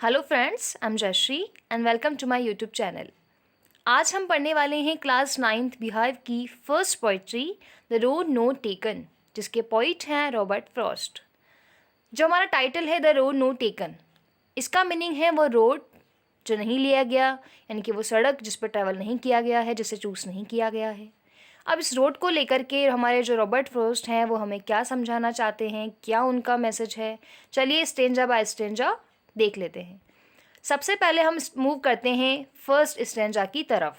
Hello friends, I am Jayashree and welcome to my YouTube channel. आज हम पढ़ने वाले हैं क्लास 9th बिहार की first poetry the road not taken, जिसके पोइट हैं रॉबर्ट फ्रॉस्ट। जो हमारा टाइटल है द रोड नोट टेकन, इसका मीनिंग है वो रोड जो नहीं लिया गया, यानी कि वो सड़क जिस पर ट्रैवल नहीं किया गया है, जिसे चूज़ नहीं किया गया है। अब इस रोड को लेकर के हमारे जो रॉबर्ट फ्रॉस्ट हैं वो हमें क्या समझाना चाहते हैं, क्या उनका मैसेज है, चलिए स्टेंजा बाय स्टेंजा देख लेते हैं। सबसे पहले हम मूव करते हैं फर्स्ट स्टेंजा की तरफ।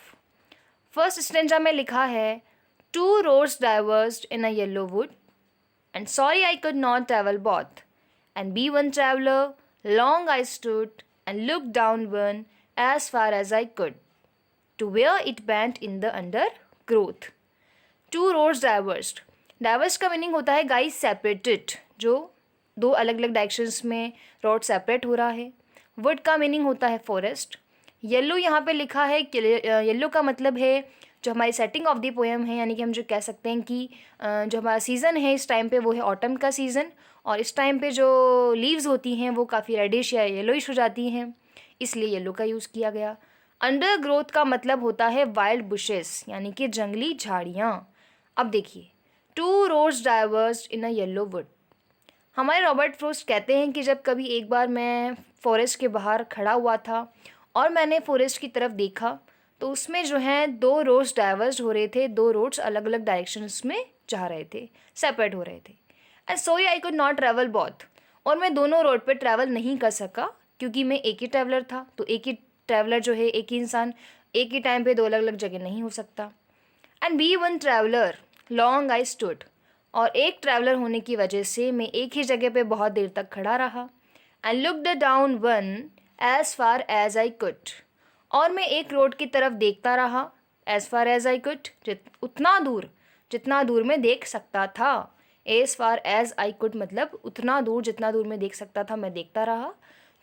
फर्स्ट स्टेंजा में लिखा है, two roads diverged in a yellow wood and sorry I could not travel both and be one traveller long I stood and look down one as far as I could to where it bent in the undergrowth. Two roads diverged, diverse का meaning होता है guys separated, जो दो अलग अलग directions में road separate हो रहा है। वुड का मीनिंग होता है फॉरेस्ट। येलो यहाँ पे लिखा है कि येलो का मतलब है जो हमारी सेटिंग ऑफ द पोएम है, यानी कि हम जो कह सकते हैं कि जो हमारा सीज़न है इस टाइम पे वो है ऑटम का सीज़न, और इस टाइम पे जो लीव्स होती हैं वो काफ़ी रेडिश या येलोइश हो जाती हैं, इसलिए येलो का यूज़ किया गया। अंडर ग्रोथ का मतलब होता है वाइल्ड बुशेस, यानी कि जंगली झाड़ियाँ। अब देखिए, to roads diverged in a yellow would. हमारे रॉबर्ट फ्रॉस्ट कहते हैं कि जब कभी एक बार मैं फॉरेस्ट के बाहर खड़ा हुआ था और मैंने फॉरेस्ट की तरफ देखा, तो उसमें जो है दो रोड्स डाइवर्ज हो रहे थे, दो रोड्स अलग अलग डायरेक्शंस में जा रहे थे, सेपरेट हो रहे थे। And so I could not travel both, और मैं दोनों रोड पे ट्रैवल नहीं कर सका क्योंकि मैं एक ही ट्रैवलर था। तो एक ही ट्रैवलर जो है, एक ही इंसान एक ही टाइम पे दो अलग अलग जगह नहीं हो सकता। And be one traveller long I stood, और एक ट्रैवलर होने की वजह से मैं एक ही जगह पे बहुत देर तक खड़ा रहा। And looked down one as far as I could, और मैं एक रोड की तरफ देखता रहा, as far as I could, उतना दूर जितना दूर मैं देख सकता था। As far as I could मतलब उतना दूर जितना दूर मैं देख सकता था, मैं देखता रहा।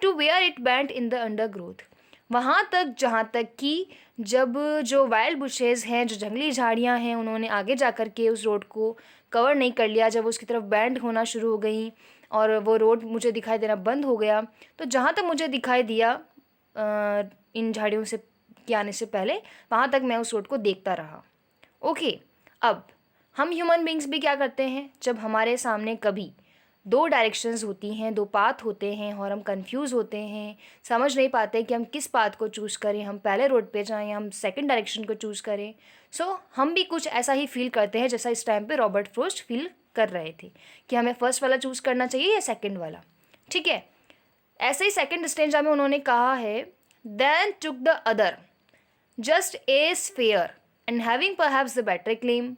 To where it bent in the undergrowth, वहाँ तक जहाँ तक कि जब जो वाइल्ड बुशेज़ हैं, जो जंगली झाड़ियाँ हैं, उन्होंने आगे जा कर के उस रोड को कवर नहीं कर लिया, जब उसकी तरफ बैंड होना शुरू हो गई और वो रोड मुझे दिखाई देना बंद हो गया, तो जहाँ तक मुझे दिखाई दिया इन झाड़ियों से के आने से पहले, वहाँ तक मैं उस रोड को देखता रहा। ओके, अब हम ह्यूमन बींग्स भी क्या करते हैं, जब हमारे सामने कभी दो डायरेक्शंस होती हैं, दो पाथ होते हैं और हम कंफ्यूज होते हैं, समझ नहीं पाते कि हम किस पाथ को चूज़ करें, हम पहले रोड पे जाएं या हम सेकंड डायरेक्शन को चूज़ करें। सो हम भी कुछ ऐसा ही फील करते हैं जैसा इस टाइम पे रॉबर्ट फ्रॉस्ट फील कर रहे थे कि हमें फर्स्ट वाला चूज़ करना चाहिए या सेकेंड वाला। ठीक है, ऐसे ही सेकेंड स्टेंजा में उन्होंने कहा है, then took the other just as fair and having perhaps the better claim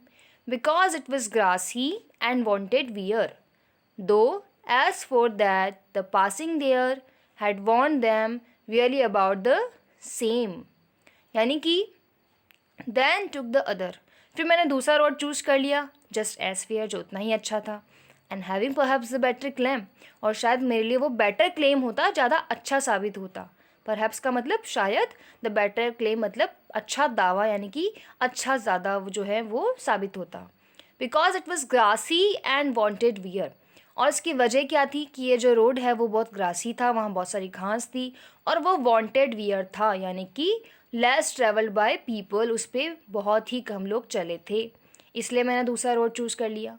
because it was grassy and wanted wear, though as for that the passing there had warned them really about the same। यानी कि then took the other, फिर मैंने दूसरा road choose कर लिया, just as fair जो उतना ही अच्छा था, and having perhaps the better claim, और शायद मेरे लिए वो better claim होता, ज़्यादा अच्छा साबित होता। परहैप्स का मतलब शायद, द बेटर क्लेम मतलब अच्छा दावा, यानी कि अच्छा ज़्यादा जो है वो साबित होता। Because it was grassy and wanted wear, और इसकी वजह क्या थी कि ये जो रोड है वो बहुत ग्रासी था, वहाँ बहुत सारी घास थी, और वो वॉन्टेड वियर था, यानी कि लेस ट्रेवल्ड बाय पीपल, उस पर बहुत ही कम लोग चले थे, इसलिए मैंने दूसरा रोड चूज़ कर लिया।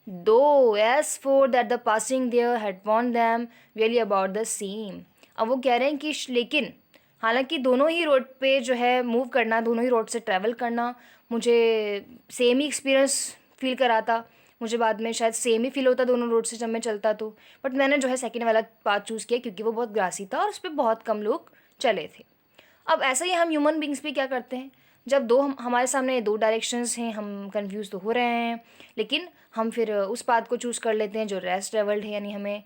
Though as for that the passing there had वॉन्ट them really about the same. अब वो कह रहे हैं कि लेकिन हालांकि दोनों ही रोड पे जो है मूव करना, दोनों ही रोड से ट्रैवल करना मुझे सेम ही एक्सपीरियंस फील कराता, मुझे बाद में शायद सेम ही फील होता दोनों रोड से जब मैं चलता तो, बट मैंने जो है सेकंड वाला पाथ चूज़ किया क्योंकि वो बहुत ग्रासी था और उस पर बहुत कम लोग चले थे। अब ऐसा ही हम ह्यूमन बींग्स भी क्या करते हैं, जब हमारे सामने दो डायरेक्शंस हैं, हम कंफ्यूज तो हो रहे हैं, लेकिन हम फिर उस पाथ को चूज़ कर लेते हैं जो लेस ट्रेवल्ड है, यानी हमें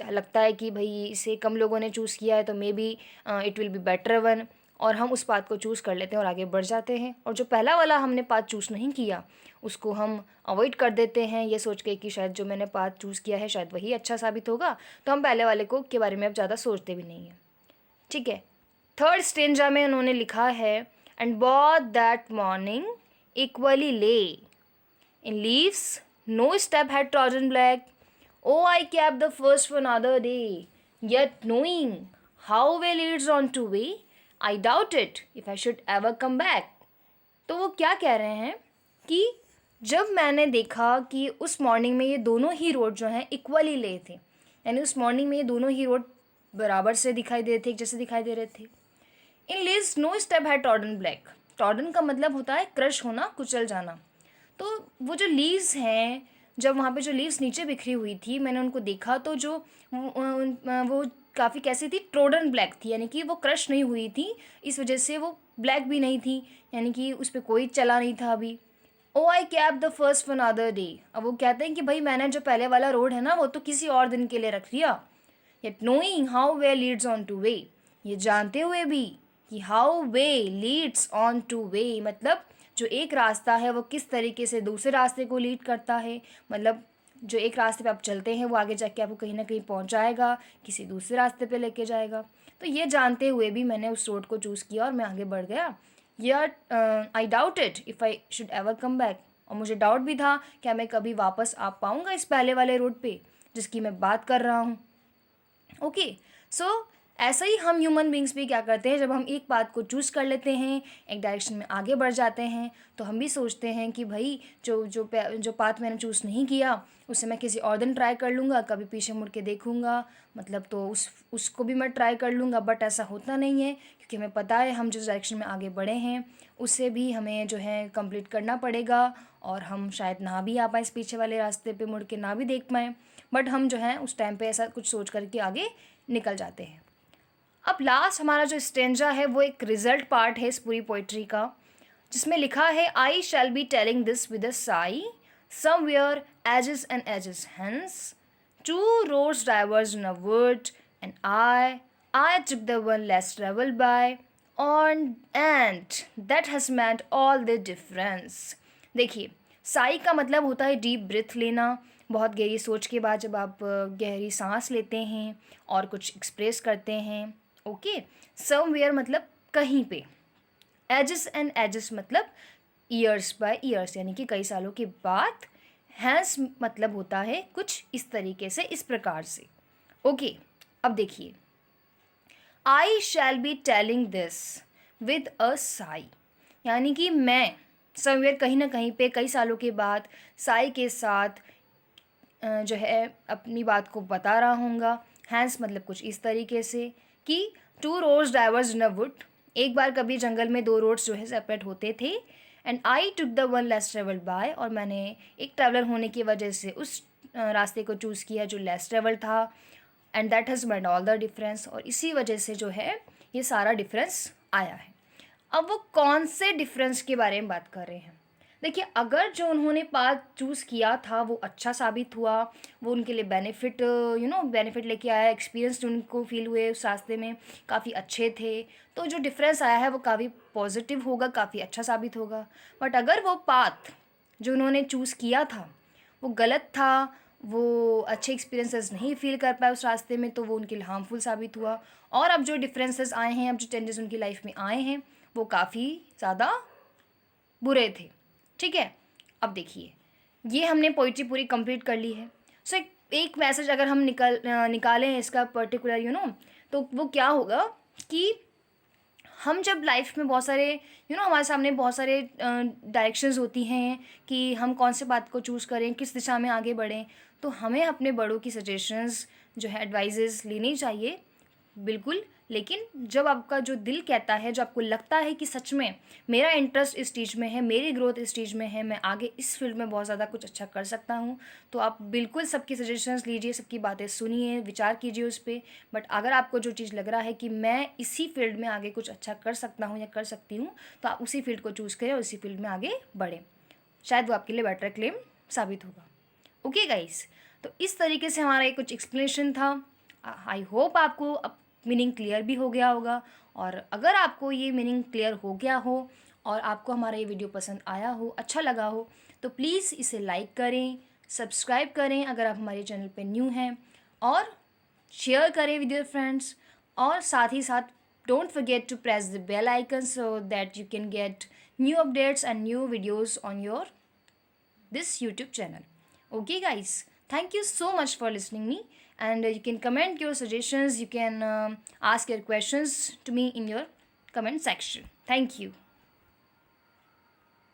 लगता है कि भाई इसे कम लोगों ने चूज़ किया है तो may be it will be better one, और हम उस पाथ को चूज़ कर लेते हैं और आगे बढ़ जाते हैं, और जो पहला वाला हमने पाथ चूज़ नहीं किया उसको हम अवॉइड कर देते हैं, ये सोच के कि शायद जो मैंने पाथ चूज़ किया है शायद वही अच्छा साबित होगा, तो हम पहले वाले को के बारे में अब ज़्यादा सोचते भी नहीं हैं। ठीक है, थर्ड स्टेंजा में उन्होंने लिखा है, and both that morning equally lay in leaves no step had trodden black, oh I kept the first one other day, yet knowing how way leads on to way, I doubt it if I should ever come back. तो वो क्या कह रहे हैं कि जब मैंने देखा कि उस मॉर्निंग में ये दोनों ही रोड जो हैं इक्वली ले थे, यानी उस मॉर्निंग में ये दोनों ही रोड बराबर से दिखाई दे रहे थे, एक जैसे दिखाई दे रहे थे। इन लीज नो स्टेप है टॉर्डन ब्लैक। टॉर्डन का मतलब होता है क्रश होना, कुचल जाना। तो वो जो लीव्स हैं, जब वहाँ पे जो लीव्स नीचे बिखरी हुई थी, मैंने उनको देखा तो जो वो काफ़ी कैसी थी, ट्रोडन ब्लैक थी, यानी कि वो क्रश नहीं हुई थी, इस वजह से वो ब्लैक भी नहीं थी, यानी कि उस पर कोई चला नहीं था अभी। Oh I kept the first one other day. अब वो कहते हैं कि भाई मैंने जो पहले वाला रोड है ना वो तो किसी और दिन के लिए रख दिया। Yet knowing how way leads on to वे, ये जानते हुए भी कि how way leads on to वे मतलब जो एक रास्ता है वो किस तरीके से दूसरे रास्ते को लीड करता है, मतलब जो एक रास्ते पे आप चलते हैं वो आगे जाके आपको कहीं ना कहीं पहुंचाएगा, किसी दूसरे रास्ते पे लेके जाएगा। तो ये जानते हुए भी मैंने उस रोड को चूज़ किया और मैं आगे बढ़ गया। यार आई doubt it if I should ever come back, और मुझे डाउट भी था क्या मैं कभी वापस आ पाऊँगा इस पहले वाले रोड पे जिसकी मैं बात कर रहा हूँ। ओके, सो ऐसा ही हम ह्यूमन बींग्स भी क्या करते हैं, जब हम एक बात को चूज़ कर लेते हैं, एक डायरेक्शन में आगे बढ़ जाते हैं, तो हम भी सोचते हैं कि भाई जो पाथ मैंने चूज़ नहीं किया उसे मैं किसी और दिन ट्राई कर लूँगा, कभी पीछे मुड़ के देखूँगा, मतलब तो उसको भी मैं ट्राई कर लूँगा। बट ऐसा होता नहीं है, क्योंकि हमें पता है हम जिस डायरेक्शन में आगे बढ़े हैं उसे भी हमें जो है कंप्लीट करना पड़ेगा, और हम शायद ना भी आ पाएँ इस पीछे वाले रास्ते पे मुड़ के, ना भी देख पाएँ, बट हम जो है उस टाइम पे ऐसा कुछ सोच करके आगे निकल जाते हैं। अब लास्ट हमारा जो स्टेंजा है वो एक रिजल्ट पार्ट है इस पूरी पोइट्री का, जिसमें लिखा है I shall be telling this with a sigh somewhere ages and ages hence two roads diverge in a wood and I took the one less traveled by on and that has meant all the difference। देखिए, साई का मतलब होता है deep breath लेना, बहुत गहरी सोच के बाद जब आप गहरी सांस लेते हैं और कुछ एक्सप्रेस करते हैं। ओके, समवेयर मतलब कहीं पे, एजेस एंड एजेस मतलब ईयर्स बाय ईयर्स, यानी कि कई सालों के बाद। हैंस मतलब होता है कुछ इस तरीके से, इस प्रकार से। ओके, अब देखिए, I shall be telling this with a sigh, यानी कि मैं समवेयर कहीं ना कहीं पे कई सालों के बाद साई के साथ जो है अपनी बात को बता रहा हूँगा। हैंस मतलब कुछ इस तरीके से कि two roads diverge in a wood, एक बार कभी जंगल में दो रोड्स जो है सेपरेट होते थे, and I took the one less travelled by, और मैंने एक ट्रैवलर होने की वजह से उस रास्ते को चूज़ किया जो लेस ट्रेवल था, and that has made all the difference, और इसी वजह से जो है ये सारा डिफरेंस आया है। अब वो कौन से डिफरेंस के बारे में बात कर रहे हैं? देखिए, अगर जो उन्होंने पाथ चूज़ किया था वो अच्छा साबित हुआ, वो उनके लिए बेनिफिट बेनिफिट लेके आया, एक्सपीरियंस जो उनको फील हुए उस रास्ते में काफ़ी अच्छे थे, तो जो डिफरेंस आया है वो काफ़ी पॉजिटिव होगा, काफ़ी अच्छा साबित होगा। बट अगर वो पाथ जो उन्होंने चूज़ किया था वो गलत था, वो अच्छे एक्सपीरियंसेस नहीं फील कर पाए उस रास्ते में, तो वो उनके लिए हार्मफुल साबित हुआ। और अब जो डिफरेंसेस आए हैं, अब जो चेंजेस उनकी लाइफ में आए हैं, वो काफ़ी ज़्यादा बुरे थे। ठीक है, अब देखिए, ये हमने पोइट्री पूरी कंप्लीट कर ली है। सो एक मैसेज अगर हम निकालें इसका पर्टिकुलर तो वो क्या होगा कि हम जब लाइफ में बहुत सारे हमारे सामने बहुत सारे डायरेक्शंस होती हैं कि हम कौन से बात को चूज़ करें, किस दिशा में आगे बढ़ें, तो हमें अपने बड़ों की सजेशंस जो है एडवाइजेस लेनी चाहिए, बिल्कुल। लेकिन जब आपका जो दिल कहता है, जो आपको लगता है कि सच में मेरा इंटरेस्ट इस चीज़ में है, मेरी ग्रोथ इस चीज़ में है, मैं आगे इस फील्ड में बहुत ज़्यादा कुछ अच्छा कर सकता हूँ, तो आप बिल्कुल सबकी सजेशंस लीजिए, सबकी बातें सुनिए, विचार कीजिए उस पर। बट अगर आपको जो चीज़ लग रहा है कि मैं इसी फील्ड में आगे कुछ अच्छा कर सकता हूँ या कर सकती हूँ, तो आप उसी फील्ड को चूज़ करें और उसी फील्ड में आगे बढ़ें, शायद वो आपके लिए बेटर क्लेम साबित होगा। ओके गाइस, तो इस तरीके से हमारा ये कुछ एक्सप्लेनेशन था। आई होप आपको अब मीनिंग क्लियर भी हो गया होगा, और अगर आपको ये मीनिंग क्लियर हो गया हो और आपको हमारा ये वीडियो पसंद आया हो, अच्छा लगा हो, तो प्लीज़ इसे लाइक करें, सब्सक्राइब करें अगर आप हमारे चैनल पे न्यू हैं, और शेयर करें विद योर फ्रेंड्स, और साथ ही साथ don't forget to press the bell icon so that you can get new updates and new videos on your this YouTube channel. Okay guys, thank you so much for listening me, and you can comment your suggestions, you can ask your questions to me in your comment section. Thank you.